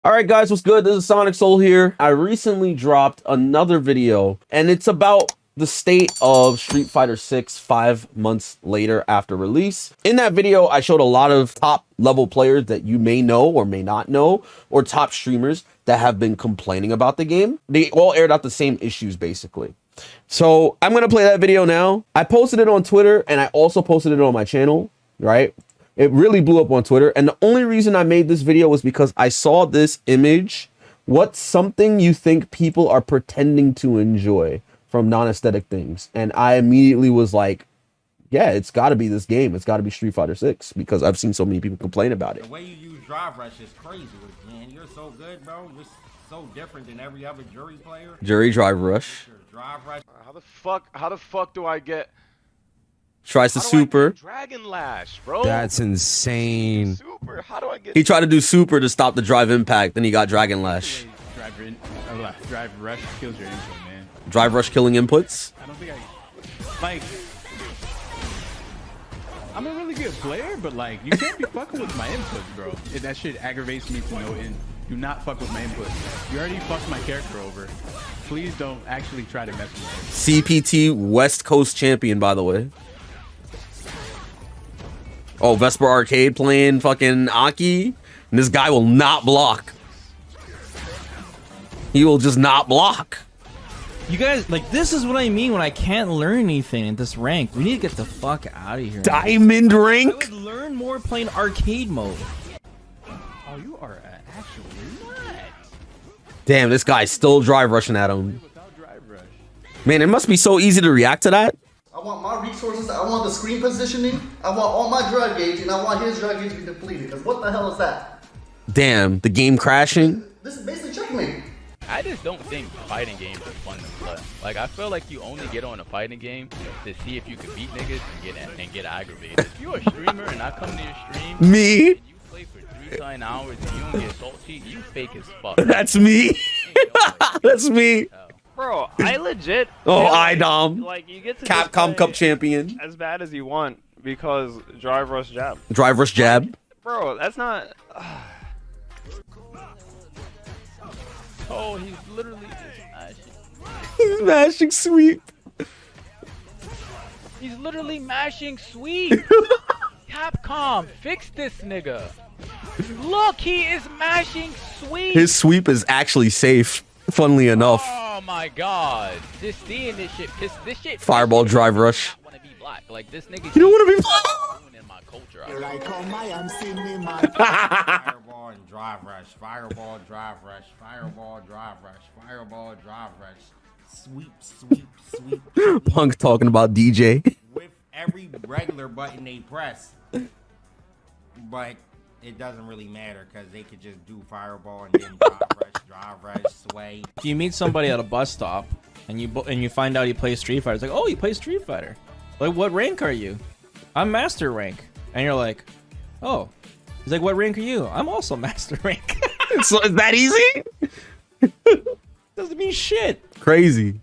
All right, guys, what's good? This is SonicSol here. I recently dropped another video, and it's about the state of Street Fighter 6 5 months later after release. In that video, I showed a lot of top level players that you may know or may not know, or top streamers that have been complaining about the game. They all aired out the same issues, basically. So I'm going to play that video now. I posted it on Twitter, and I also posted it on my channel, right? It really blew up on Twitter. And the only reason I made this video was because I saw this image. What's something you think people are pretending to enjoy from non-aesthetic things? And I immediately was like, yeah, it's got to be this game. It's got to be Street Fighter 6 because I've seen so many people complain about it. The way you use drive rush is crazy, man. You're so good, bro. You're so different than every other jury player. Jury drive rush. Drive rush. How the fuck do I get... Tries to super. Dragon Lash, bro. That's insane. Super. How do I get? He tried to do super to stop the drive impact, then he got Dragon Lash. Drive rush kills your input, man. Drive rush killing inputs. I don't think like. I'm a really good player, but like you can't be fucking with my inputs, bro. That shit aggravates me to no end. Do not fuck with my inputs. You already fucked my character over. Please don't actually try to mess with me. CPT West Coast champion, by the way. Oh, Vesper Arcade playing fucking Aki. And this guy will not block. He will just not block. You guys, like, this is what I mean when I can't learn anything in this rank. We need to get the fuck out of here. Diamond rank? I would learn more playing arcade mode. Oh, you are actually nuts. Damn, this guy's still drive rushing at him. Man, it must be so easy to react to that. I want my resources, I want the screen positioning, I want all my drug gauge, and I want his drug gauge to be depleted. Because what the hell is that? Damn, the game crashing. This is basically checkmate. I just don't think fighting games are fun to play. Like, I feel like you only get on a fighting game to see if you can beat niggas and get aggravated. If you're a streamer and I come to your stream, me, and you play for 3 hours and you don't get salty, you fake as fuck. That's me. That's me. Bro, I legit. Oh, like, IDOM. Like, you get to Capcom Cup champion. as bad as you want because drive rush jab. Drive rush jab. Bro, that's not. Oh, he's literally just mashing. He's mashing sweep. He's literally mashing sweep. Capcom, fix this nigga. Look, he is mashing sweep. His sweep is actually safe, funnily enough. Oh my god. Just seeing this shit, this shit. Fireball drive rush. I want to be black. Like, this nigga. You don't want to be black. In my culture. Fireball and drive rush. Fireball, drive rush. Fireball, drive rush. Fireball, drive rush. Sweep, sweep, sweep. Punk talking about DJ. With every regular button they press. But it doesn't really matter because they could just do fireball and then drive rush, sway. If you meet somebody at a bus stop and you find out he plays Street Fighter, it's like, oh, you play Street Fighter. Like, what rank are you? I'm master rank. And you're like, oh. He's like, what rank are you? I'm also master rank. So is that easy? Doesn't mean shit. Crazy.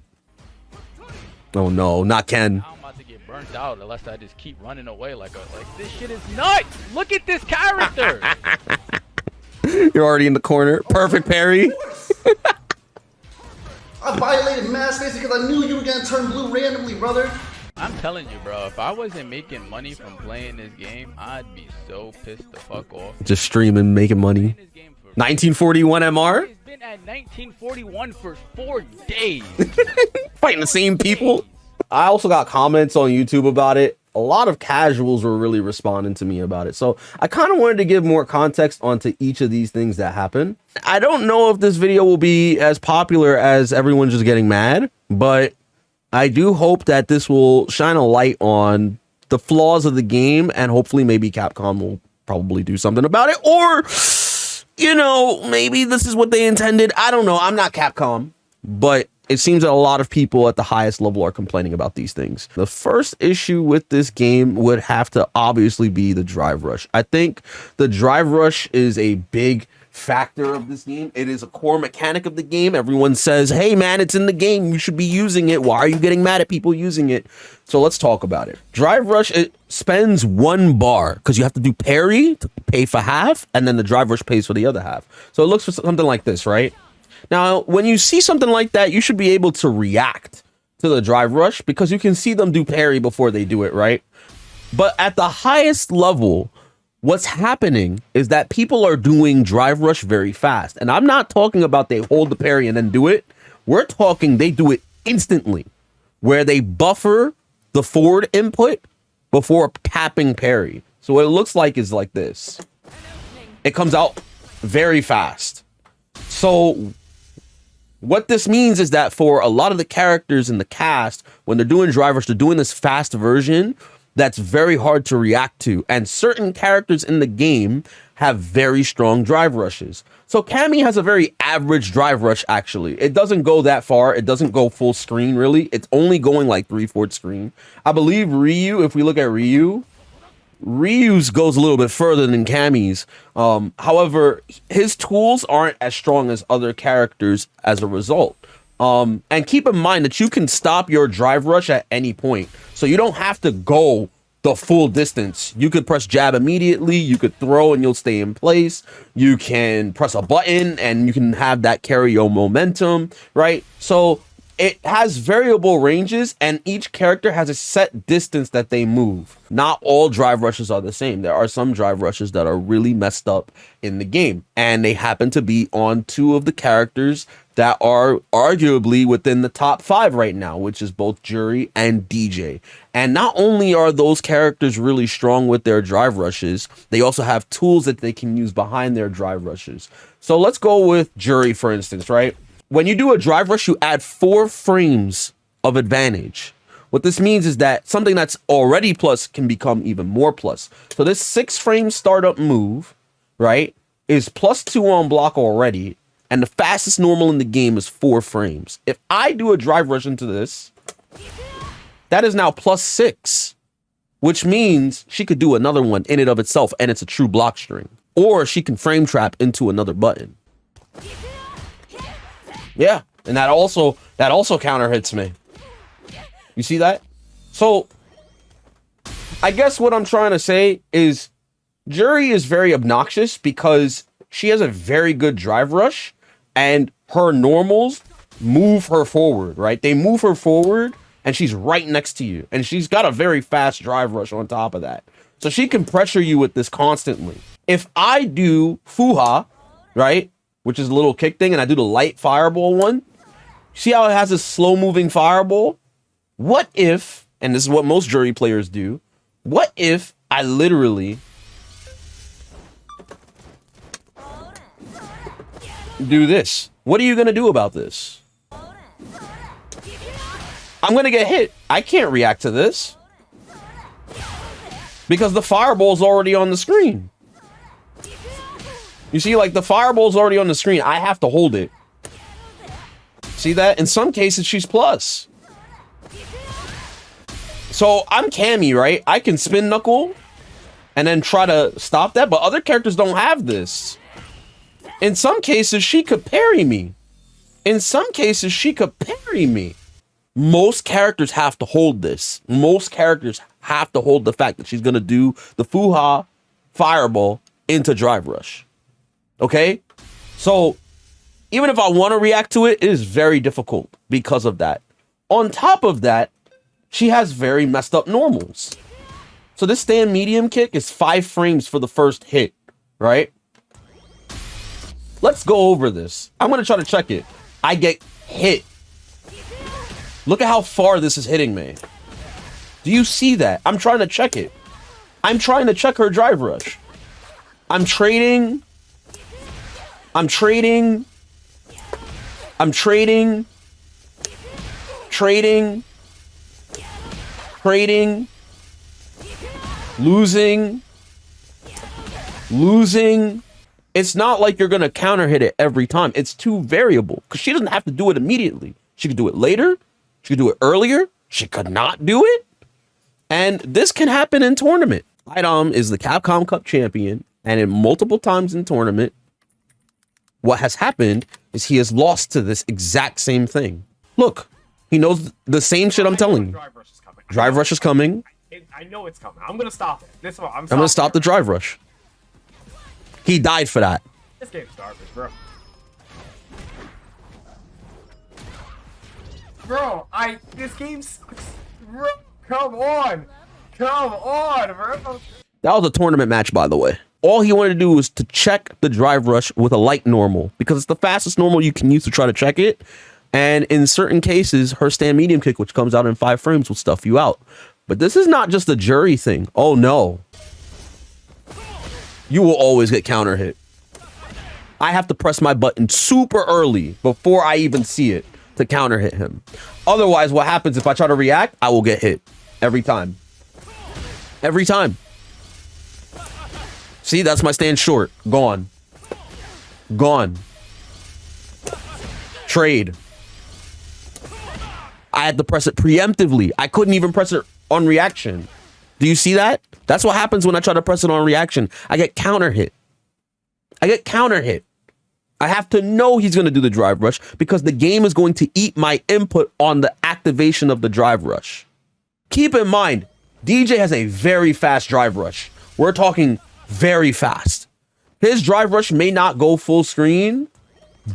Oh no, not Ken. I'm about to get burnt out unless I just keep running away like this shit is nuts. Look at this character. You're already in the corner. Perfect parry. I violated mass spacing because I knew you were going to turn blue randomly, brother. I'm telling you, bro, if I wasn't making money from playing this game, I'd be so pissed the fuck off. Just streaming, making money. 1941 MR? It's been at 1941 for 4 days. Fighting the same people. I also got comments on YouTube about it. A lot of casuals were really responding to me about it. So I kind of wanted to give more context onto each of these things that happen. I don't know if this video will be as popular as everyone just getting mad, but I do hope that this will shine a light on the flaws of the game, and hopefully maybe Capcom will probably do something about it, or, you know, maybe this is what they intended. I don't know. I'm not Capcom, but it seems that a lot of people at the highest level are complaining about these things. The first issue with this game would have to obviously be the drive rush. I think the drive rush is a big factor of this game. It is a core mechanic of the game. Everyone says, hey man, it's in the game, you should be using it. Why are you getting mad at people using it? So let's talk about it. Drive Rush, it spends 1 bar because you have to do parry to pay for half, and then the Drive Rush pays for the other half. So it looks for something like this, right? Now, when you see something like that, you should be able to react to the Drive Rush because you can see them do parry before they do it, right? But at the highest level, what's happening is that people are doing Drive Rush very fast. And I'm not talking about they hold the parry and then do it. We're talking they do it instantly, where they buffer the forward input before tapping parry. So what it looks like is like this. It comes out very fast. So what this means is that for a lot of the characters in the cast, when they're doing Drive Rush, they're doing this fast version that's very hard to react to. And certain characters in the game have very strong Drive Rushes. So Cammy has a very average Drive Rush, actually. It doesn't go that far. It doesn't go full screen, really. It's only going like 3/4 screen. I believe Ryu, if we look at Ryu's goes a little bit further than Cammy's. However, his tools aren't as strong as other characters as a result. And keep in mind that you can stop your Drive Rush at any point. So you don't have to go the full distance. You could press jab immediately. You could throw and you'll stay in place. You can press a button and you can have that carry your momentum, right? So it has variable ranges and each character has a set distance that they move. Not all Drive Rushes are the same. There are some Drive Rushes that are really messed up in the game, and they happen to be on 2 of the characters that are arguably within the top 5 right now, which is both Jury and DJ. And not only are those characters really strong with their Drive Rushes, they also have tools that they can use behind their Drive Rushes. So let's go with Jury, for instance, right? When you do a Drive Rush, you add 4 frames of advantage. What this means is that something that's already plus can become even more plus. So this 6-frame startup move, right, is +2 on block already, and the fastest normal in the game is 4 frames. If I do a Drive Rush into this, that is now +6, which means she could do another one in and of itself, and it's a true block string. Or she can frame trap into another button. Yeah, and that also counter hits me. You see that? So I guess what I'm trying to say is Jury is very obnoxious because she has a very good Drive Rush and her normals move her forward, right? They move her forward and she's right next to you. And she's got a very fast Drive Rush on top of that. So she can pressure you with this constantly. If I do Fuha, right, which is a little kick thing, and I do the light fireball one, see how it has a slow moving fireball? What if, and this is what most Jury players do, what if I literally do this? What are you gonna do about this? I'm gonna get hit. I can't react to this because the fireball's already on the screen. You see, like, the fireball's already on the screen. I have to hold it. See that? In some cases, she's plus. So I'm Cammy, right? I can spin knuckle and then try to stop that, but other characters don't have this. In some cases, she could parry me. In some cases, she could parry me. Most characters have to hold this. Most characters have to hold the fact that she's going to do the Fuha fireball into Drive Rush. Okay? So even if I want to react to it, it is very difficult because of that. On top of that, she has very messed up normals. So this stand medium kick is 5 frames for the first hit, right? Let's go over this. I'm going to try to check it. I get hit. Look at how far this is hitting me. Do you see that? I'm trying to check it. I'm trying to check her Drive Rush. I'm trading. Losing. It's not like you're going to counter hit it every time. It's too variable because she doesn't have to do it immediately. She could do it later. She could do it earlier. She could not do it. And this can happen in tournament. Idom is the Capcom Cup champion, and in multiple times in tournament, what has happened is he has lost to this exact same thing. Look, he knows the same shit I'm telling you. Drive rush is coming. Drive rush is coming. I know it's coming. I'm gonna stop it. This one, I'm gonna stop the drive rush. He died for that. This game's garbage, bro. Bro, this game sucks. Bro, come on, bro. That was a tournament match, by the way. All he wanted to do was to check the drive rush with a light normal because it's the fastest normal you can use to try to check it. And in certain cases, her stand medium kick, which comes out in 5 frames, will stuff you out. But this is not just a jury thing. Oh no. You will always get counter hit. I have to press my button super early before I even see it to counter hit him. Otherwise, what happens if I try to react? I will get hit every time. Every time. See, that's my stand short. Gone. Gone. Trade. I had to press it preemptively. I couldn't even press it on reaction. Do you see that? That's what happens when I try to press it on reaction. I get counter hit. I get counter hit. I have to know he's going to do the drive rush because the game is going to eat my input on the activation of the drive rush. Keep in mind, DJ has a very fast drive rush. We're talking very fast. His drive rush may not go full screen,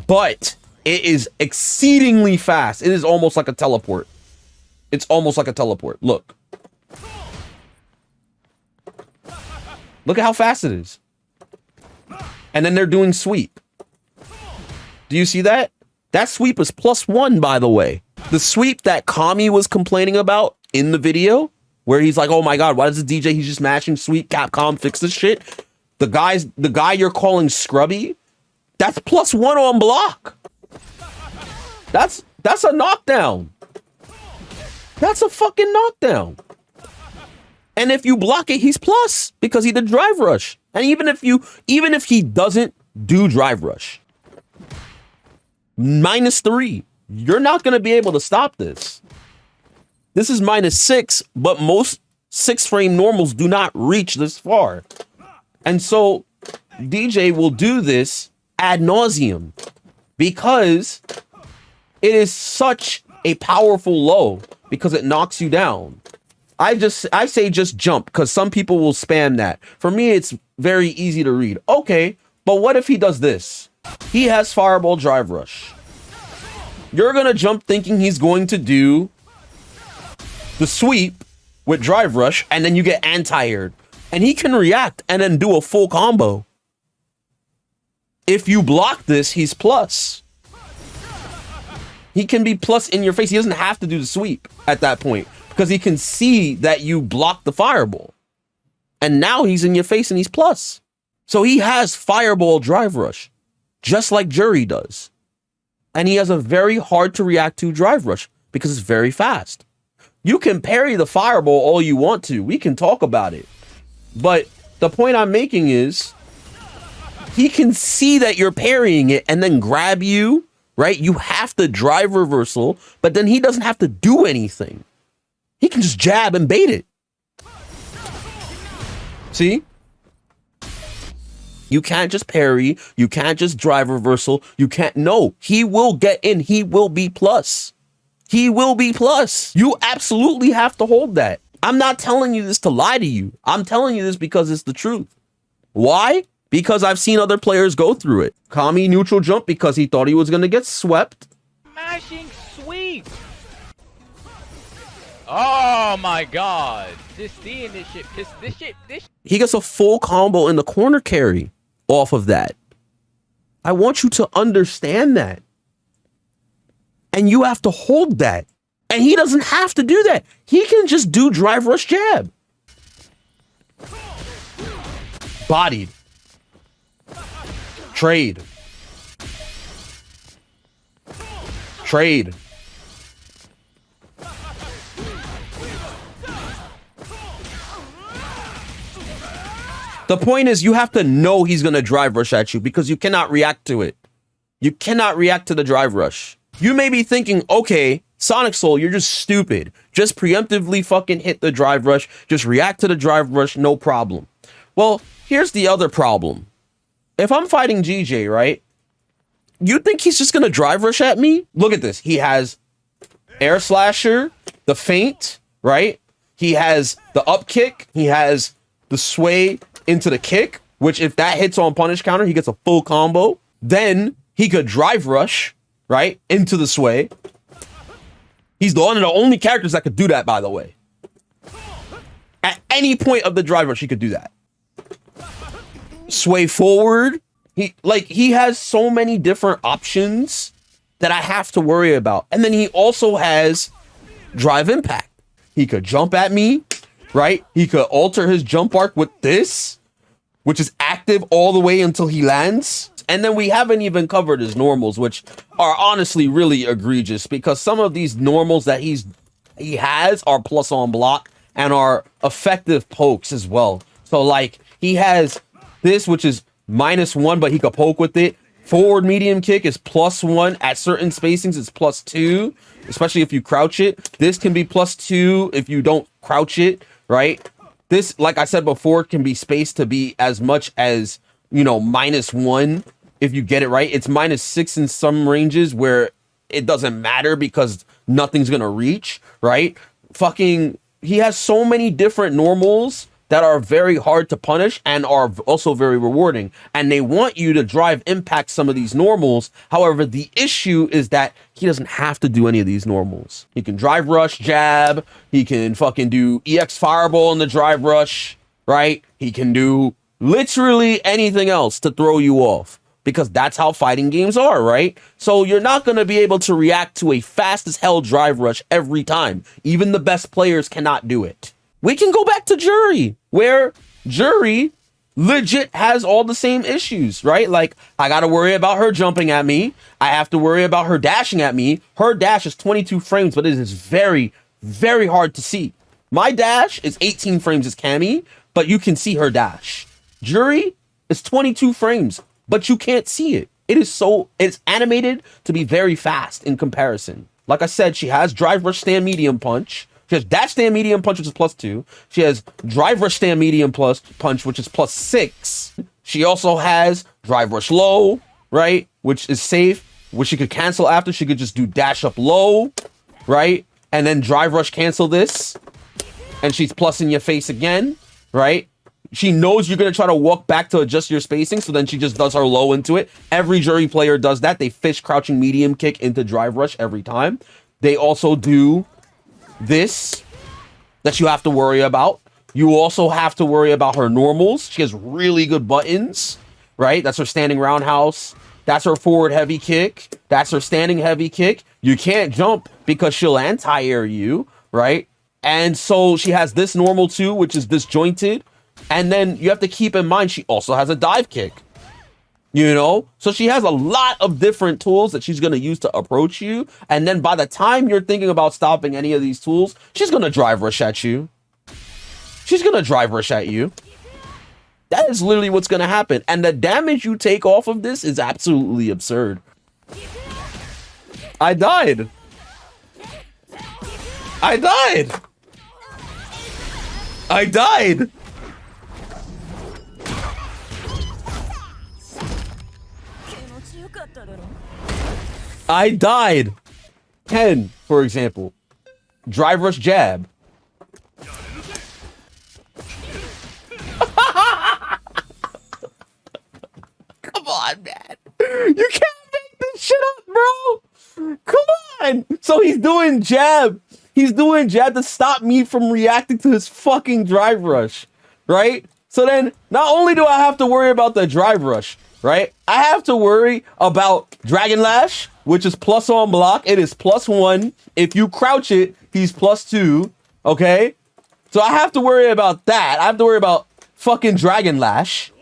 but it is exceedingly fast. It is almost like a teleport. It's almost like a teleport. Look. Look at how fast it is. And then they're doing sweep. Do you see that? That sweep is +1, by the way. The sweep that Kami was complaining about in the video, where he's like, oh my God, why does the DJ, he's just mashing sweep, Capcom, fix this shit. The guy you're calling scrubby, that's +1 on block. That's a knockdown. That's a fucking knockdown. And if you block it, he's plus because he did drive rush. And even if he doesn't do drive rush, -3, you're not going to be able to stop this. This is -6, but most 6-frame normals do not reach this far. And so DJ will do this ad nauseum because it is such a powerful low because it knocks you down. I say just jump because some people will spam that. For me, it's very easy to read. Okay, but what if he does this? He has fireball drive rush. You're going to jump thinking he's going to do the sweep with drive rush, and then you get anti-aired. And he can react and then do a full combo. If you block this, he's plus. He can be plus in your face. He doesn't have to do the sweep at that point because he can see that you block the fireball. And now he's in your face and he's plus. So he has fireball drive rush, just like Jury does. And he has a very hard to react to drive rush because it's very fast. You can parry the fireball all you want to. We can talk about it. But the point I'm making is he can see that you're parrying it and then grab you, right? You have to drive reversal, but then he doesn't have to do anything. He can just jab and bait it. See? You can't just parry. You can't just drive reversal. You can't. No, he will get in. He will be plus. He will be plus. You absolutely have to hold that. I'm not telling you this to lie to you. I'm telling you this because it's the truth. Why? Because I've seen other players go through it. Kami neutral jump because he thought he was going to get swept. Mashing sweep. Oh my God. Just seeing this shit. This. He gets a full combo in the corner carry off of that. I want you to understand that. And you have to hold that. And he doesn't have to do that. He can just do drive rush jab. Bodied. Trade. Trade. The point is you have to know he's going to drive rush at you because you cannot react to it. You cannot react to the drive rush. You may be thinking, okay, SonicSol, you're just stupid. Just preemptively fucking hit the drive rush. Just react to the drive rush, no problem. Well, here's the other problem. If I'm fighting GJ, right? You think he's just gonna drive rush at me? Look at this. He has air slasher, the feint, right? He has the up kick. He has the sway into the kick, which if that hits on punish counter, he gets a full combo. Then he could drive rush, right, into the sway. He's one of the only characters that could do that, by the way. At any point of the drive rush, he could do that. Sway forward. He has so many different options that I have to worry about. And then he also has drive impact. He could jump at me, right? He could alter his jump arc with this, which is active all the way until he lands. And then we haven't even covered his normals, which are honestly really egregious because some of these normals that he has are plus on block and are effective pokes as well. So like he has this, which is -1, but he could poke with it. Forward medium kick is +1 at certain spacings. It's +2, especially if you crouch it. This can be +2 if you don't crouch it, right? This, like I said before, can be spaced to be as much as, you know, -1 if you get it right. It's -6 in some ranges where it doesn't matter because nothing's gonna reach, right? He has so many different normals that are very hard to punish and are also very rewarding. And they want you to drive impact some of these normals. However, the issue is that he doesn't have to do any of these normals. He can drive rush, jab. He can fucking do EX fireball in the drive rush, right? He can do literally anything else to throw you off because that's how fighting games are, right? So you're not going to be able to react to a fast as hell drive rush every time. Even the best players cannot do it. We can go back to Jury, where Jury legit has all the same issues, right? Like, I got to worry about her jumping at me. I have to worry about her dashing at me. Her dash is 22 frames, but it is very, very hard to see. My dash is 18 frames as Cammy, but you can see her dash. Jury is 22 frames, but you can't see it. It's animated to be very fast in comparison. Like I said, she has drive rush stand medium punch. She has dash stand medium punch, which is +2. She has drive rush stand medium punch, which is +6. She also has drive rush low, right? Which is safe, which she could cancel after. She could just do dash up low, right? And then drive rush cancel this. And she's plus in your face again, right? She knows you're going to try to walk back to adjust your spacing, so then she just does her low into it. Every Jury player does that. They fish crouching medium kick into drive rush every time. They also do this that you have to worry about. You also have to worry about her normals. She has really good buttons, right? That's her standing roundhouse. That's her forward heavy kick. That's her standing heavy kick. You can't jump because she'll anti-air you, right? And so she has this normal too, which is disjointed. And then you have to keep in mind, she also has a dive kick, you know? So she has a lot of different tools that she's going to use to approach you. And then by the time you're thinking about stopping any of these tools, she's going to drive rush at you. She's going to drive rush at you. That is literally what's going to happen. And the damage you take off of this is absolutely absurd. I died. I died. I died. I died. Ken, for example. Drive rush jab. Come on, man. You can't make this shit up, bro. Come on. So he's doing jab. He's doing jab to stop me from reacting to his fucking drive rush, right? So then not only do I have to worry about the drive rush, right? I have to worry about Dragon Lash, which is plus on block. It is +1. If you crouch it, he's +2. Okay? So I have to worry about that. I have to worry about fucking Dragon Lash.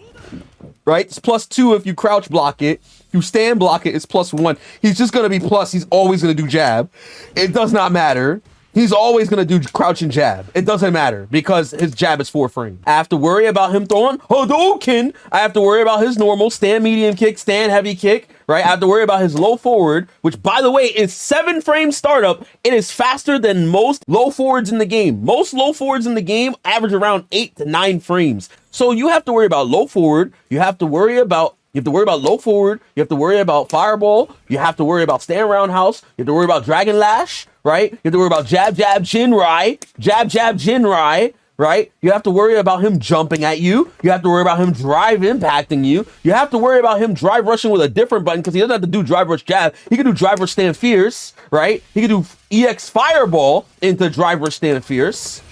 Right? It's +2 if you crouch block it. If you stand block it, it's +1. He's just gonna be plus. He's always gonna do jab. It does not matter. He's always going to do crouch and jab. It doesn't matter because his jab is 4 frames. I have to worry about him throwing Hadouken. I have to worry about his normal stand medium kick, stand heavy kick, right? I have to worry about his low forward, which by the way is 7 frame startup. It is faster than most low forwards in the game. Most low forwards in the game average around 8 to 9 frames. So you have to worry about low forward. You have to worry about You have to worry about low forward. You have to worry about fireball. You have to worry about stand roundhouse. You have to worry about dragon lash, right? You have to worry about jab, jab, chin, right? Jab, jab, chin, right? Right? You have to worry about him jumping at you. You have to worry about him drive impacting you. You have to worry about him drive rushing with a different button because he doesn't have to do drive rush jab. He can do drive rush stand fierce, right? He can do EX fireball into drive rush stand fierce,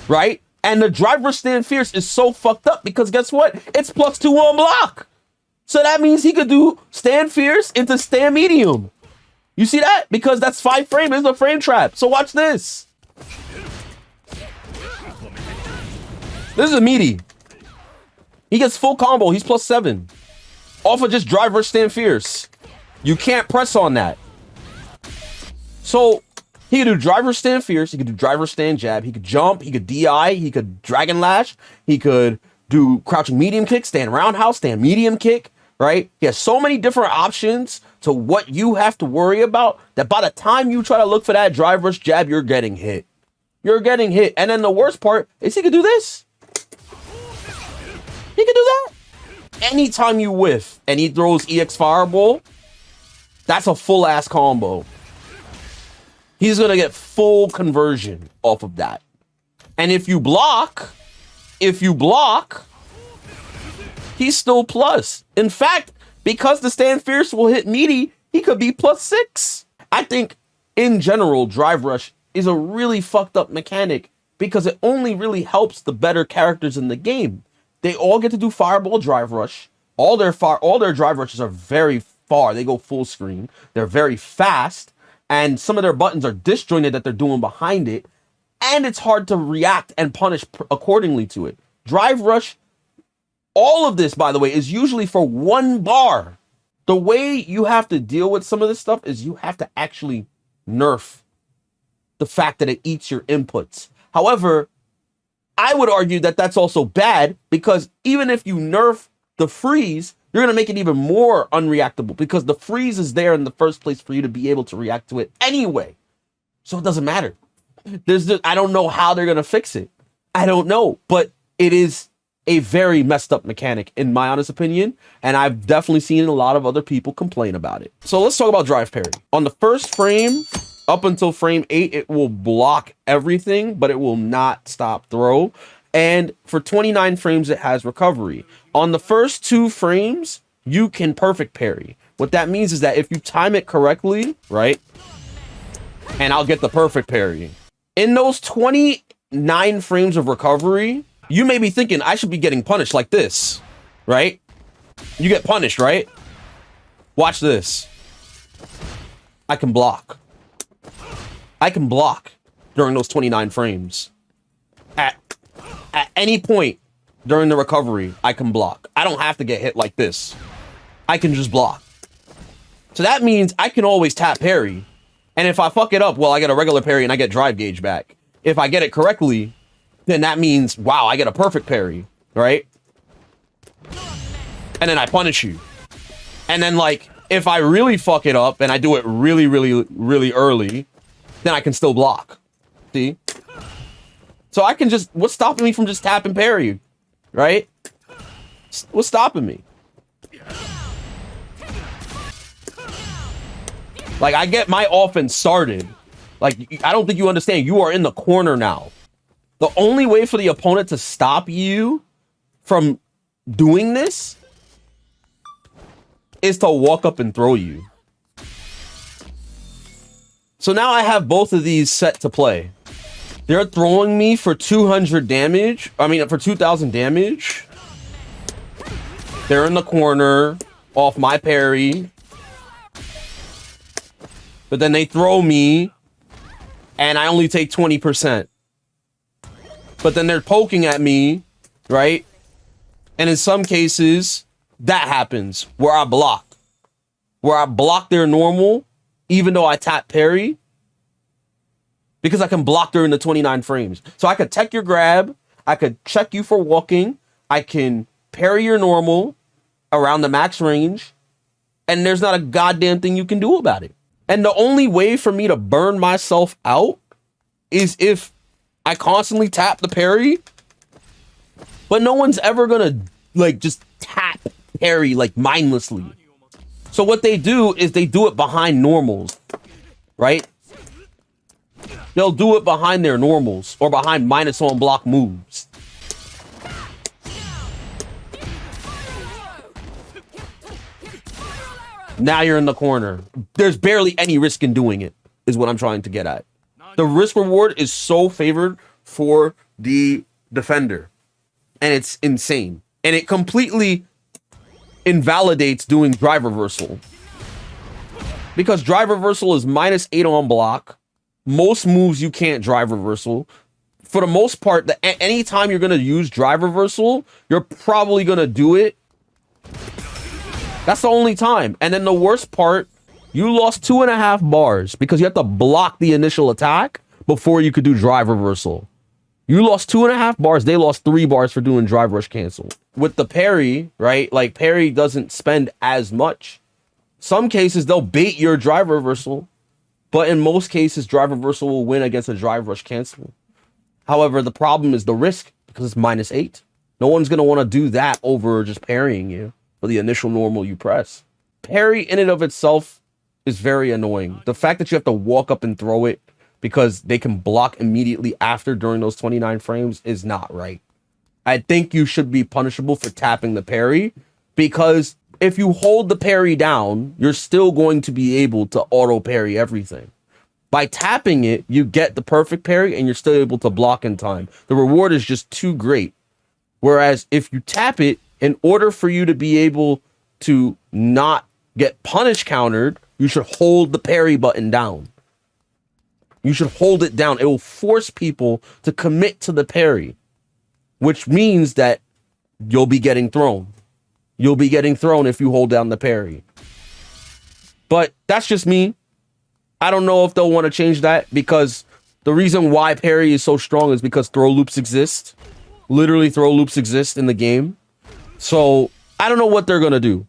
right? And the drive rush stand fierce is so fucked up because guess what? It's +2 on block. So that means he could do stand fierce into stand medium. You see that? Because that's 5 frame. It's a frame trap. So watch this. This is a meaty. He gets full combo. He's +7. Off of just drive rush stand fierce. You can't press on that. So he could do driver stand fierce. He could do driver stand jab. He could jump. He could DI. He could dragon lash. He could do crouching medium kick, stand roundhouse, stand medium kick, right? He has so many different options to what you have to worry about that by the time you try to look for that drive rush jab, you're getting hit. You're getting hit. And then the worst part is he could do this. He can do that. Anytime you whiff and he throws EX Fireball, that's a full ass combo. He's going to get full conversion off of that. And if you block, he's still plus. In fact, because the stand fierce will hit meaty, he could be +6. I think in general, drive rush is a really fucked up mechanic because it only really helps the better characters in the game. They all get to do fireball drive rush. All their drive rushes are very far. They go full screen. They're very fast. And some of their buttons are disjointed that they're doing behind it. And it's hard to react and punish accordingly to it. Drive rush, all of this, by the way, is usually for 1 bar. The way you have to deal with some of this stuff is you have to actually nerf the fact that it eats your inputs. However, I would argue that that's also bad because even if you nerf the freeze, you're going to make it even more unreactable because the freeze is there in the first place for you to be able to react to it anyway. So it doesn't matter. I don't know how they're going to fix it. I don't know, but it is a very messed up mechanic in my honest opinion. And I've definitely seen a lot of other people complain about it. So let's talk about drive parry. On the first frame, up until frame 8, it will block everything, but it will not stop throw. And for 29 frames, it has recovery. On the first 2 frames, you can perfect parry. What that means is that if you time it correctly, right? And I'll get the perfect parry. In those 29 frames of recovery, you may be thinking, I should be getting punished like this, right? You get punished, right? Watch this. I can block. I can block during those 29 frames. At any point during the recovery, I can block. I don't have to get hit like this. I can just block. So that means I can always tap parry. And if I fuck it up, well, I get a regular parry and I get drive gauge back. If I get it correctly, then that means, wow, I get a perfect parry, right? And then I punish you. And then, like, if I really fuck it up and I do it really, really, really early, then I can still block. See? So I can just, what's stopping me from just tapping parry, right? What's stopping me? Like, I get my offense started. Like, I don't think you understand. You are in the corner now. The only way for the opponent to stop you from doing this is to walk up and throw you. So now I have both of these set to play. They're throwing me for 200 damage. I mean, for 2,000 damage. They're in the corner off my parry. But then they throw me and I only take 20%. But then they're poking at me, right? And in some cases, that happens where I block. Where I block their normal, even though I tap parry. Because I can block during the 29 frames. So I could tech your grab. I could check you for walking. I can parry your normal around the max range. And there's not a goddamn thing you can do about it. And the only way for me to burn myself out is if I constantly tap the parry. But no one's ever gonna, like, just tap parry like mindlessly. So what they do is they do it behind normals, right? They'll do it behind their normals or behind minus on block moves. Now you're in the corner. There's barely any risk in doing it, is what I'm trying to get at. The risk reward is so favored for the defender, and it's insane. And it completely invalidates doing drive reversal, because drive reversal is -8 on block. Most moves you can't drive reversal. For the most part, anytime you're going to use drive reversal, you're probably going to do it. That's the only time. And then the worst part, you lost 2.5 bars because you have to block the initial attack before you could do drive reversal. You lost 2.5 bars. They lost 3 bars for doing drive rush cancel. With the parry, right? Like, parry doesn't spend as much. Some cases, they'll bait your drive reversal. But in most cases, drive reversal will win against a drive rush cancel. However, the problem is the risk, because it's -8. No one's going to want to do that over just parrying you for the initial normal you press. Parry in and of itself is very annoying. The fact that you have to walk up and throw it because they can block immediately after during those 29 frames is not right. I think you should be punishable for tapping the parry, because if you hold the parry down, you're still going to be able to auto parry everything. By tapping it, you get the perfect parry and you're still able to block in time. The reward is just too great. Whereas if you tap it, in order for you to be able to not get punish countered, you should hold the parry button down. You should hold it down. It will force people to commit to the parry, which means that you'll be getting thrown. You'll be getting thrown if you hold down the parry. But that's just me. I don't know if they'll want to change that, because the reason why parry is so strong is because throw loops exist. Literally, throw loops exist in the game. So I don't know what they're going to do.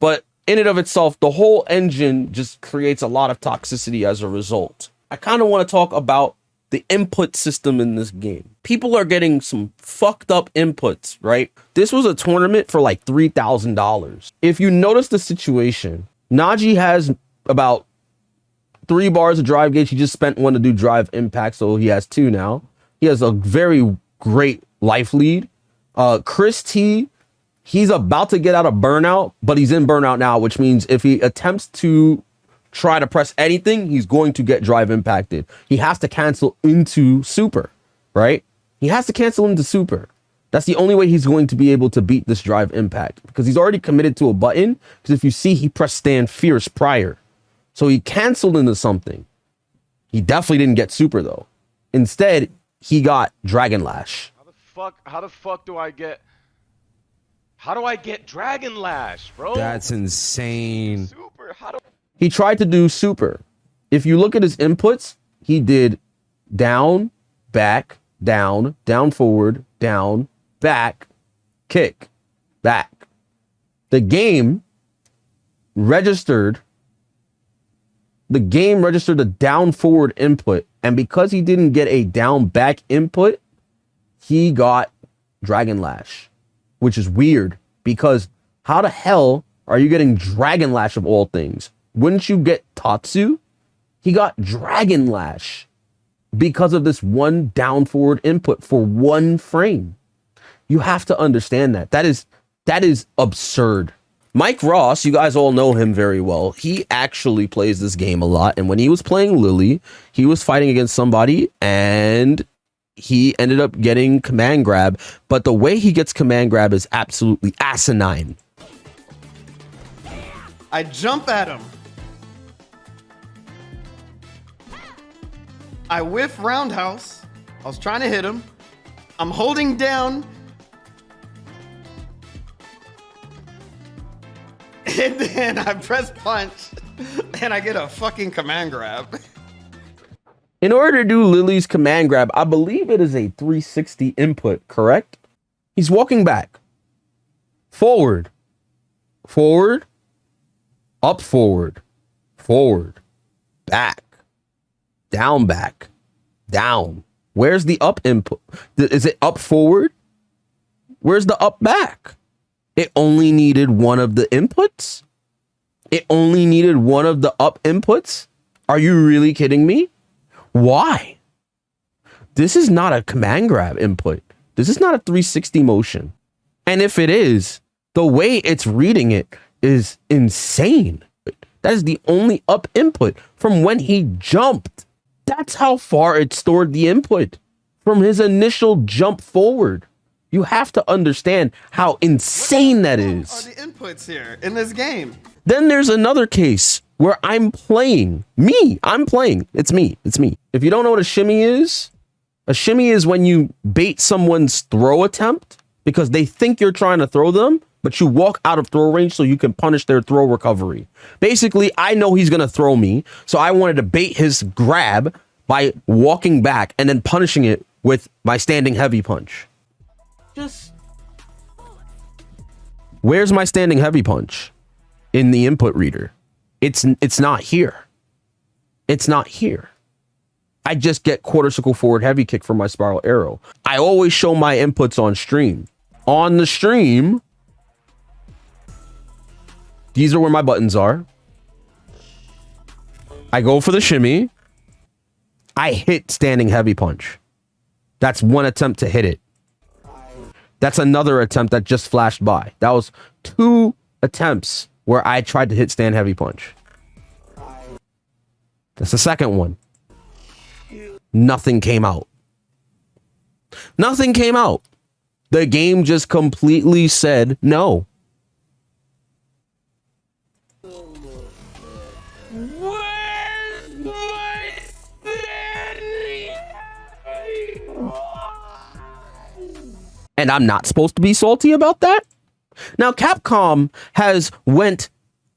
But in and of itself, the whole engine just creates a lot of toxicity as a result. I kind of want to talk about the input system in this game. People are getting some fucked up inputs, right? This was a tournament for like $3,000. If you notice the situation, Najee has about 3 bars of drive gauge. He just spent 1 to do drive impact, so he has 2 now. He has a very great life lead. Chris T, he's about to get out of burnout, but he's in burnout now, which means if he attempts to try to press anything, he's going to get drive impacted. He has to cancel into super, right? He has to cancel into super. That's the only way he's going to be able to beat this drive impact, because he's already committed to a button. Because if you see, he pressed stand fierce prior. So he canceled into something. He definitely didn't get super though. Instead, he got Dragon Lash. How the fuck do I get? How do I get Dragon Lash, bro? That's insane. Super. He tried to do super. If you look at his inputs, he did down, back, down, down forward, down, back, kick, back. The game registered a down forward input, and because he didn't get a down back input, he got Dragon Lash, which is weird, because how the hell are you getting Dragon Lash of all things? Wouldn't you get Tatsu? He got Dragon Lash because of this one down forward input for 1 frame. You have to understand that. That is absurd. Mike Ross, you guys all know him very well. He actually plays this game a lot. And when he was playing Lily, he was fighting against somebody and he ended up getting command grab. But the way he gets command grab is absolutely asinine. I jump at him. I whiff roundhouse. I was trying to hit him. I'm holding down. And then I press punch. And I get a fucking command grab. In order to do Lily's command grab, I believe it is a 360 input, correct? He's walking back. Forward. Forward. Up forward. Forward. Back. Down back. Down. Where's the up input? Is it up forward? Where's the up back? It only needed one of the inputs? It only needed one of the up inputs? Are you really kidding me? Why? This is not a command grab input. This is not a 360 motion. And if it is, the way it's reading it is insane. That is the only up input from when he jumped. That's how far it stored the input from his initial jump forward. You have to understand how insane that is. What are the inputs here in this game? Then there's another case where I'm playing. It's me. If you don't know what a shimmy is when you bait someone's throw attempt because they think you're trying to throw them, but you walk out of throw range so you can punish their throw recovery. Basically, I know he's going to throw me, so I wanted to bait his grab by walking back and then punishing it with my standing heavy punch. Where's my standing heavy punch in the input reader? It's not here. It's not here. I just get quarter circle forward heavy kick from my spiral arrow. I always show my inputs on stream. On the stream, these are where my buttons are. I go for the shimmy. I hit standing heavy punch. That's one attempt to hit it. That's another attempt that just flashed by. That was 2 attempts where I tried to hit stand heavy punch. That's the second one. Nothing came out. Nothing came out. The game just completely said no. And I'm not supposed to be salty about that? Now, Capcom has went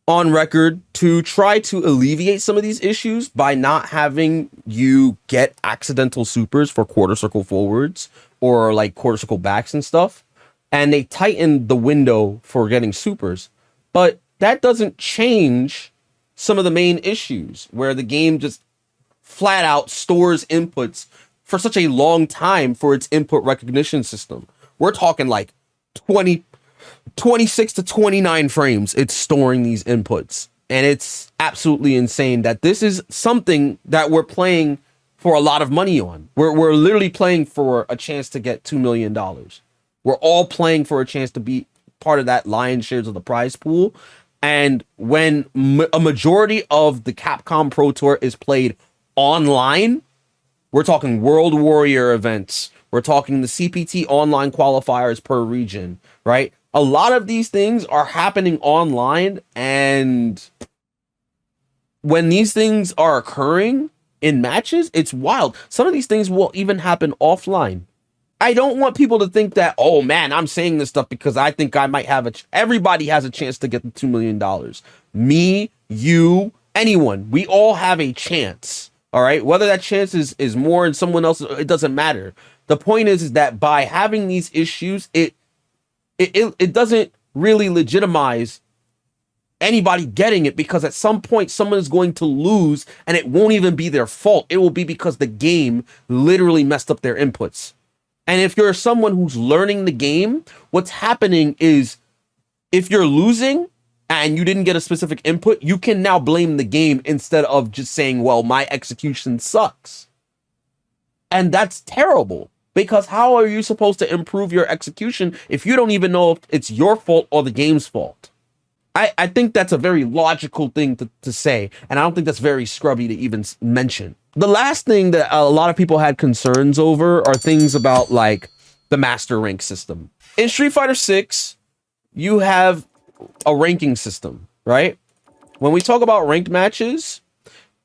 on record to try to alleviate some of these issues by not having you get accidental supers for quarter circle forwards or like quarter circle backs and stuff. And they tightened the window for getting supers. But that doesn't change some of the main issues where the game just flat out stores inputs for such a long time for its input recognition system. We're talking like 26 to 29 frames it's storing these inputs. And it's absolutely insane that this is something that we're playing for a lot of money on. We're literally playing for a chance to get $2 million. We're all playing for a chance to be part of that lion's shares of the prize pool. And when a majority of the Capcom Pro Tour is played online, we're talking World Warrior events. We're talking the CPT online qualifiers per region, right? A lot of these things are happening online, and when these things are occurring in matches, it's wild. Some of these things will even happen offline. I don't want people to think that, oh man, I'm saying this stuff because I think I might have everybody has a chance to get the $2 million. Me, you, anyone, we all have a chance. All right. Whether that chance is more in someone else, it doesn't matter. The point is that by having these issues, it doesn't really legitimize anybody getting it, because at some point someone is going to lose and it won't even be their fault. It will be because the game literally messed up their inputs. And if you're someone who's learning the game, what's happening is if you're losing and you didn't get a specific input, you can now blame the game instead of just saying, well, my execution sucks. And that's terrible, because how are you supposed to improve your execution if you don't even know if it's your fault or the game's fault? I think that's a very logical thing to say, and I don't think that's very scrubby to even mention. The last thing that a lot of people had concerns over are things about like the master rank system. In Street Fighter 6, you have a ranking system, right? When we talk about ranked matches,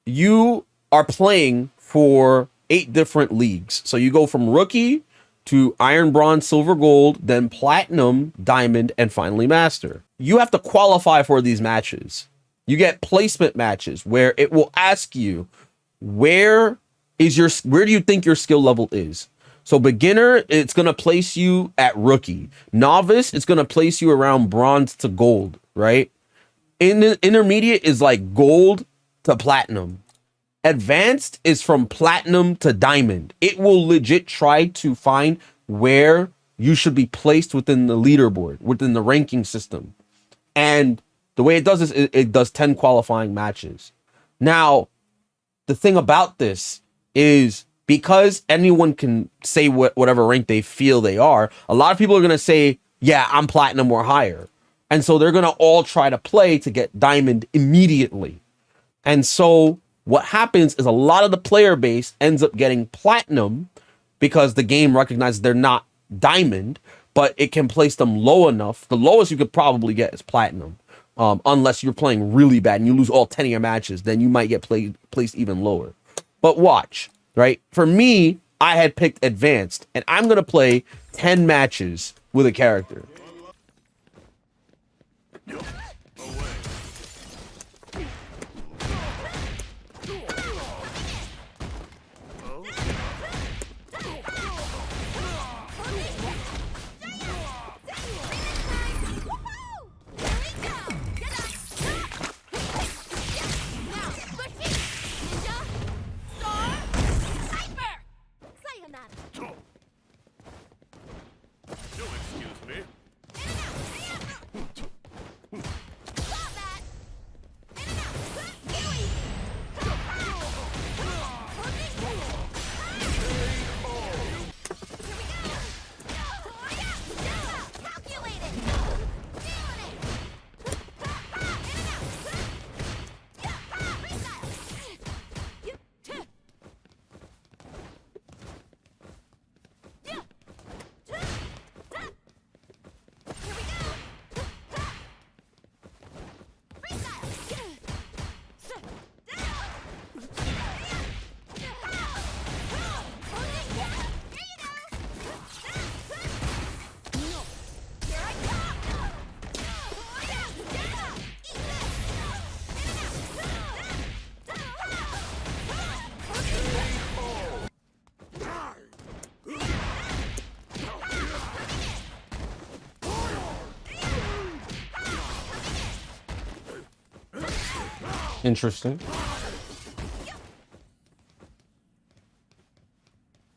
you are playing for 8 different leagues. So you go from rookie to iron, bronze, silver, gold, then platinum, diamond, and finally master. You have to qualify for these matches. You get placement matches where it will ask you, where do you think your skill level is? So beginner, it's going to place you at rookie. Novice, it's going to place you around bronze to gold, right? Intermediate is like gold to platinum. Advanced is from platinum to diamond. It will legit try to find where you should be placed within the leaderboard, within the ranking system. And the way it does this, it does 10 qualifying matches. Now, the thing about this is because anyone can say whatever rank they feel they are, a lot of people are going to say, yeah, I'm platinum or higher. And so they're going to all try to play to get diamond immediately. And so what happens is a lot of the player base ends up getting platinum because the game recognizes they're not diamond, but it can place them low enough. The lowest you could probably get is platinum. Unless you're playing really bad and you lose all 10 of your matches, then you might get placed even lower. But watch, right? For me, I had picked advanced, and I'm going to play 10 matches with a character. Interesting. I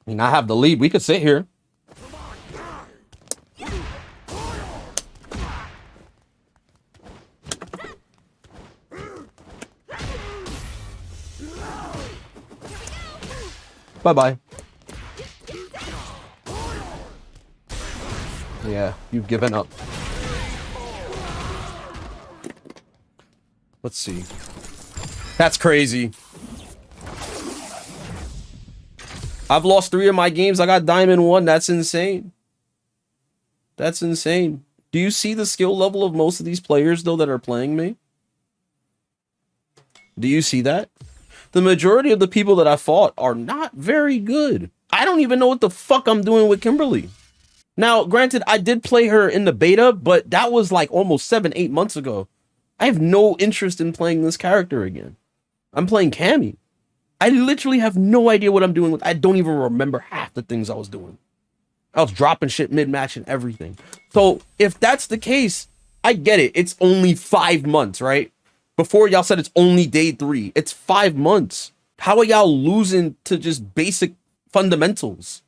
mean, I have the lead. We could sit here. Bye-bye. Yeah, you've given up. Let's see. That's crazy. I've lost 3 of my games. I got diamond 1. That's insane. That's insane. Do you see the skill level of most of these players, though, that are playing me? Do you see that? The majority of the people that I fought are not very good. I don't even know what the fuck I'm doing with Kimberly. Now, granted, I did play her in the beta, but that was like almost 7-8 months ago. I have no interest in playing this character again. I'm playing Cammy. I literally have no idea what I'm doing with. I don't even remember half the things I was doing. I was dropping shit mid-match and everything. So if that's the case, I get it. It's only 5 months, right? Before y'all said it's only day 3. It's 5 months. How are y'all losing to just basic fundamentals?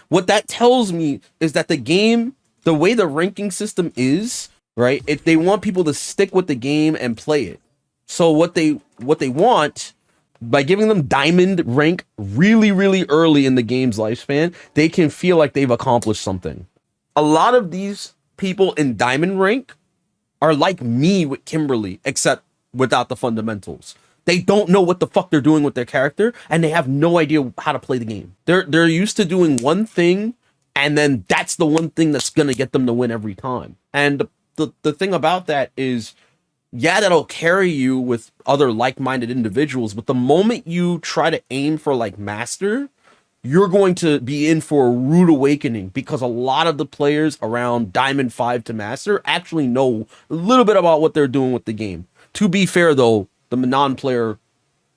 What that tells me is that the game, the way the ranking system is, right? If they want people to stick with the game and play it. So what they want, by giving them diamond rank really, really early in the game's lifespan, they can feel like they've accomplished something. A lot of these people in diamond rank are like me with Kimberly, except without the fundamentals. They don't know what the fuck they're doing with their character, and they have no idea how to play the game. They're used to doing one thing, and then that's the one thing that's gonna get them to win every time. And the thing about that is, yeah, that'll carry you with other like-minded individuals, but the moment you try to aim for like master, you're going to be in for a rude awakening, because a lot of the players around Diamond 5 to master actually know a little bit about what they're doing with the game. To be fair though, the non-player,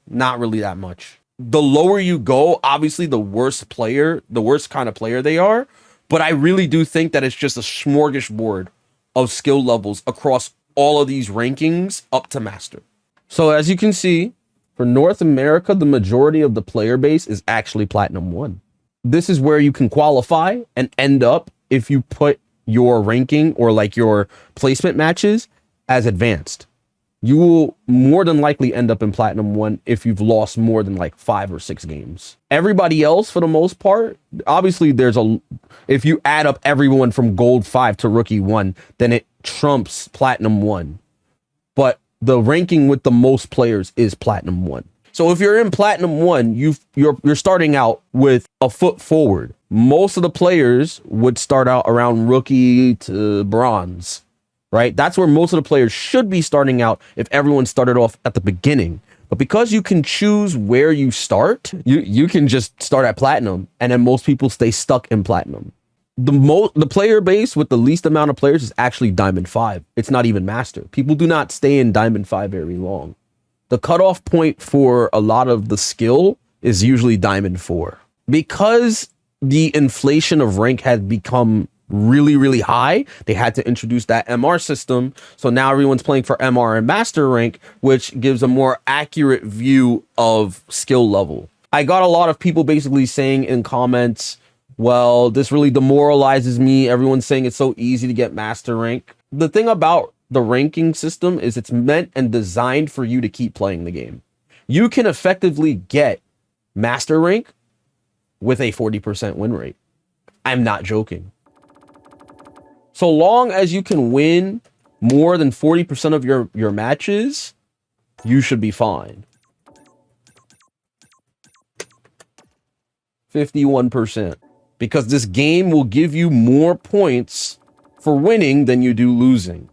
not really that much. The lower you go, obviously the worse kind of player they are, but I really do think that it's just a smorgasbord of skill levels across all of these rankings up to master. So as you can see, for North America, the majority of the player base is actually Platinum 1. This is where you can qualify and end up if you put your ranking or like your placement matches as advanced. You will more than likely end up in Platinum 1 if you've lost more than like 5 or 6 games. Everybody else, for the most part, obviously if you add up everyone from Gold 5 to Rookie 1, then it trumps Platinum 1. But the ranking with the most players is Platinum 1. So if you're in Platinum 1, you're starting out with a foot forward. Most of the players would start out around Rookie to Bronze. Right? That's where most of the players should be starting out if everyone started off at the beginning. But because you can choose where you start, you can just start at Platinum, and then most people stay stuck in Platinum. The player base with the least amount of players is actually Diamond 5. It's not even Master. People do not stay in Diamond 5 very long. The cutoff point for a lot of the skill is usually Diamond 4. Because the inflation of rank has become really, really high, they had to introduce that MR system. So now everyone's playing for MR and Master rank, which gives a more accurate view of skill level. I got a lot of people basically saying in comments, well, this really demoralizes me. Everyone's saying it's so easy to get Master rank. The thing about the ranking system is it's meant and designed for you to keep playing the game. You can effectively get Master rank with a 40% win rate. I'm not joking. So long as you can win more than 40% of your matches, you should be fine. 51%. Because this game will give you more points for winning than you do losing.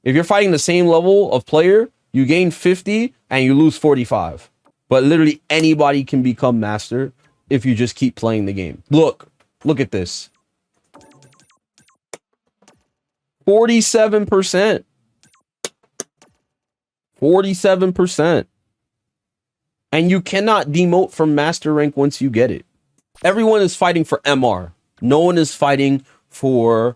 If you're fighting the same level of player, you gain 50 and you lose 45. But literally anybody can become Master if you just keep playing the game. Look at this. 47%. 47%. And you cannot demote from Master rank once you get it. Everyone is fighting for MR. No one is fighting for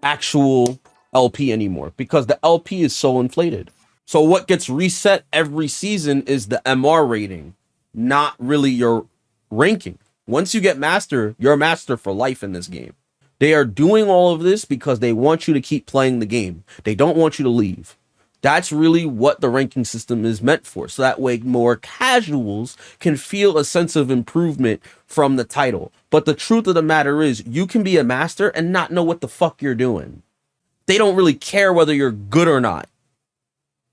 actual LP anymore because the LP is so inflated. So what gets reset every season is the MR rating, not really your ranking. Once you get Master, you're Master for life in this game. They are doing all of this because they want you to keep playing the game. They don't want you to leave. That's really what the ranking system is meant for. So that way more casuals can feel a sense of improvement from the title. But the truth of the matter is you can be a Master and not know what the fuck you're doing. They don't really care whether you're good or not.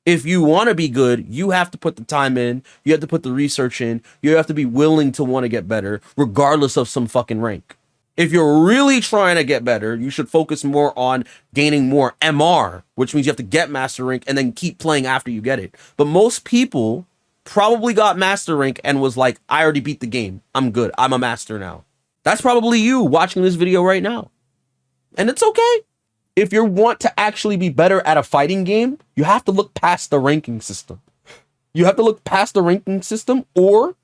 If you want to be good, you have to put the time in. You have to put the research in. You have to be willing to want to get better, regardless of some fucking rank. If you're really trying to get better, you should focus more on gaining more MR, which means you have to get Master rank and then keep playing after you get it. But most people probably got Master rank and was like, I already beat the game. I'm good. I'm a Master now. That's probably you watching this video right now. And it's okay. If you want to actually be better at a fighting game, you have to look past the ranking system. You have to look past the ranking system, or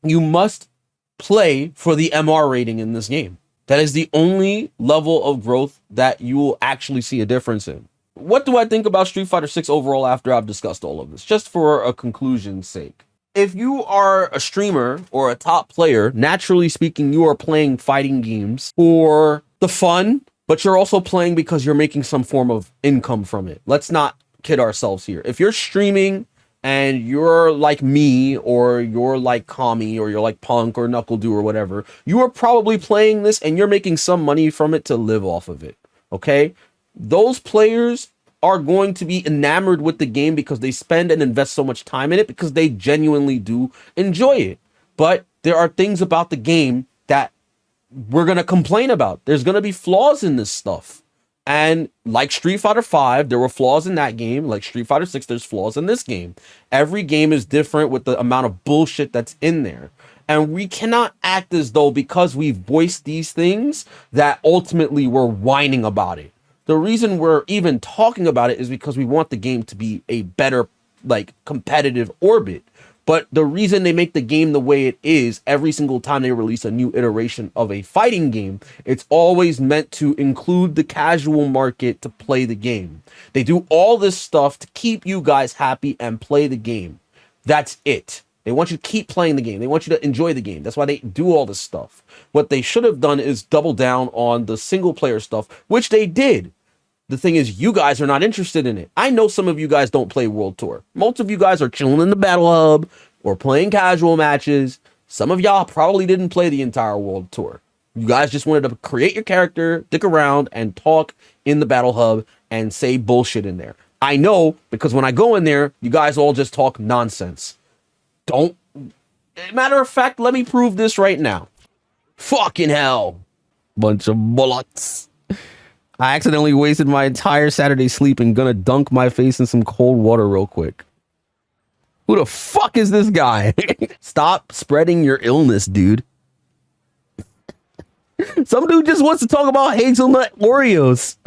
you must play for the MR rating in this game. That is the only level of growth that you will actually see a difference in. What do I think about Street Fighter 6 overall after I've discussed all of this? Just for a conclusion's sake. If you are a streamer or a top player, naturally speaking, you are playing fighting games for the fun, but you're also playing because you're making some form of income from it. Let's not kid ourselves here. If you're streaming and you're like me, or you're like Kami, or you're like Punk or Knuckle or whatever, you are probably playing this and you're making some money from it to live off of it, okay? Those players are going to be enamored with the game because they spend and invest so much time in it because they genuinely do enjoy it. But there are things about the game that we're going to complain about. There's going to be flaws in this stuff. And like Street Fighter 5, there were flaws in that game. Like Street Fighter 6, there's flaws in this game. Every game is different with the amount of bullshit that's in there. And we cannot act as though because we've voiced these things that ultimately we're whining about it. The reason we're even talking about it is because we want the game to be a better, like, competitive orbit. But the reason they make the game the way it is every single time they release a new iteration of a fighting game, it's always meant to include the casual market to play the game. They do all this stuff to keep you guys happy and play the game. That's it. They want you to keep playing the game. They want you to enjoy the game. That's why they do all this stuff. What they should have done is double down on the single player stuff, which they did. The thing is, you guys are not interested in it. I know some of you guys don't play World Tour. Most of you guys are chilling in the Battle Hub or playing casual matches. Some of y'all probably didn't play the entire World Tour. You guys just wanted to create your character, dick around, and talk in the Battle Hub and say bullshit in there. I know, because when I go in there, you guys all just talk nonsense. Don't. Matter of fact, let me prove this right now. Fucking hell. Bunch of bullets. I accidentally wasted my entire Saturday sleeping. Gonna dunk my face in some cold water real quick. Who the fuck is this guy? Stop spreading your illness, dude. Some dude just wants to talk about hazelnut Oreos.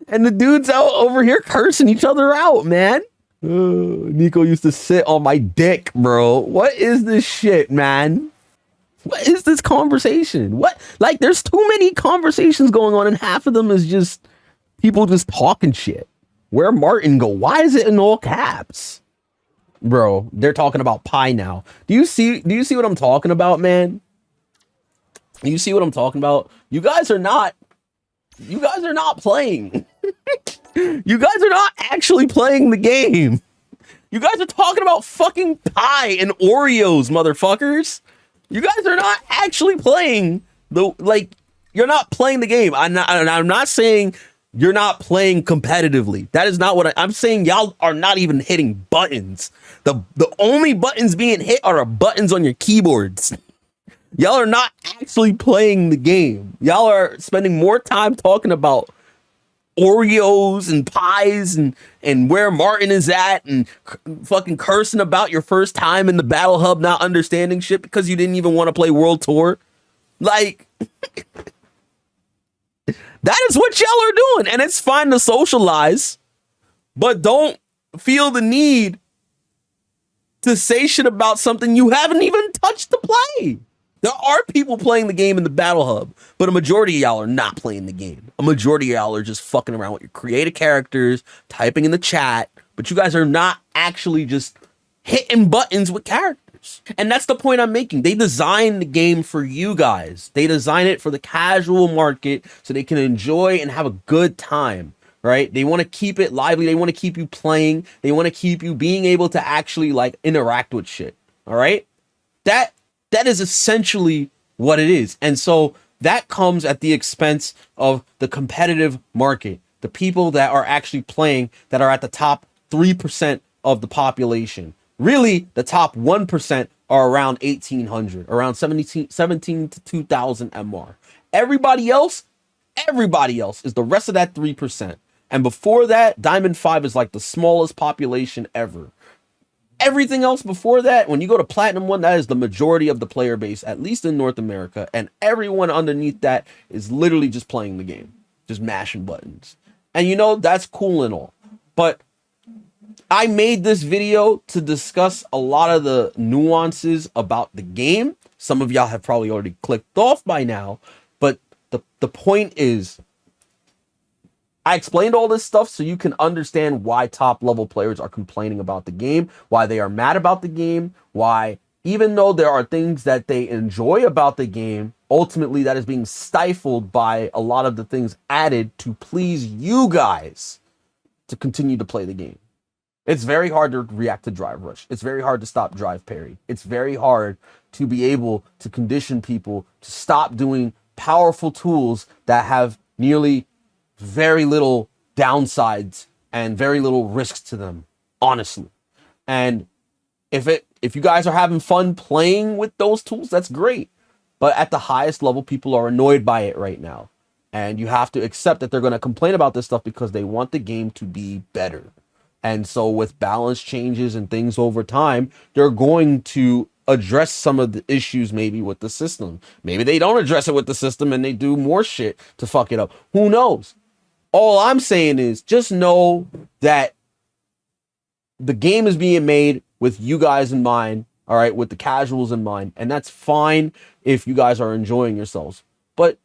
And the dudes out over here cursing each other out, man. Nico used to sit on my dick, bro. What is this shit, man? What is this conversation? What? Like, there's too many conversations going on, and half of them is just people just talking shit. Where Martin go? Why is it in all caps? Bro, they're talking about pie now. Do you see what I'm talking about, man? You see what I'm talking about? You guys are not playing. You guys are not actually playing the game. You guys are talking about fucking pie and Oreos, motherfuckers. You guys are not actually playing you're not playing the game. I'm not saying you're not playing competitively. That is not what I'm saying. Y'all are not even hitting buttons. The only buttons being hit are buttons on your keyboards. Y'all are not actually playing the game. Y'all are spending more time talking about Oreos and pies and where Martin is at and fucking cursing about your first time in the Battle Hub, not understanding shit because you didn't even want to play World Tour. Like, that is what y'all are doing. And it's fine to socialize, but don't feel the need to say shit about something you haven't even touched to play. There are people playing the game in the Battle Hub, but a majority of y'all are not playing the game. A majority of y'all are just fucking around with your creative characters, typing in the chat, but you guys are not actually just hitting buttons with characters. And that's the point I'm making. They designed the game for you guys. They design it for the casual market so they can enjoy and have a good time, right? They want to keep it lively. They want to keep you playing. They want to keep you being able to actually like interact with shit, all right? That is essentially what it is. And so that comes at the expense of the competitive market, the people that are actually playing that are at the top 3% of the population. Really, the top 1% are around 1,800, around 17 to 2,000 MR. Everybody else is the rest of that 3%. And before that, Diamond 5 is like the smallest population ever. Everything else before that, when you go to Platinum 1, that is the majority of the player base, at least in North America. And everyone underneath that is literally just playing the game, just mashing buttons. And you know, that's cool and all. But I made this video to discuss a lot of the nuances about the game. Some of y'all have probably already clicked off by now. But the point is, I explained all this stuff so you can understand why top level players are complaining about the game, why they are mad about the game, why even though there are things that they enjoy about the game, ultimately that is being stifled by a lot of the things added to please you guys to continue to play the game. It's very hard to react to Drive Rush. It's very hard to stop Drive Parry. It's very hard to be able to condition people to stop doing powerful tools that have nearly very little downsides and very little risks to them, honestly. And if you guys are having fun playing with those tools, that's great. But at the highest level, people are annoyed by it right now. And you have to accept that they're going to complain about this stuff because they want the game to be better. And so with balance changes and things over time, they're going to address some of the issues maybe with the system. Maybe they don't address it with the system and they do more shit to fuck it up. Who knows? All I'm saying is just know that the game is being made with you guys in mind, all right, with the casuals in mind, and that's fine if you guys are enjoying yourselves. But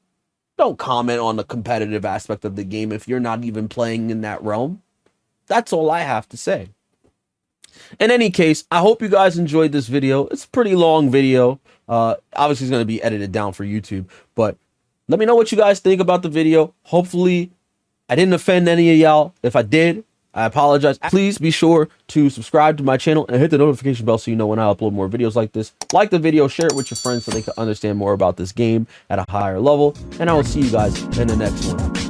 don't comment on the competitive aspect of the game if you're not even playing in that realm. That's all I have to say. In any case, I hope you guys enjoyed this video. It's a pretty long video. Obviously, it's going to be edited down for YouTube, but let me know what you guys think about the video. Hopefully, I didn't offend any of y'all. If I did, I apologize. Please be sure to subscribe to my channel and hit the notification bell so you know when I upload more videos like this. Like the video, share it with your friends so they can understand more about this game at a higher level. And I will see you guys in the next one.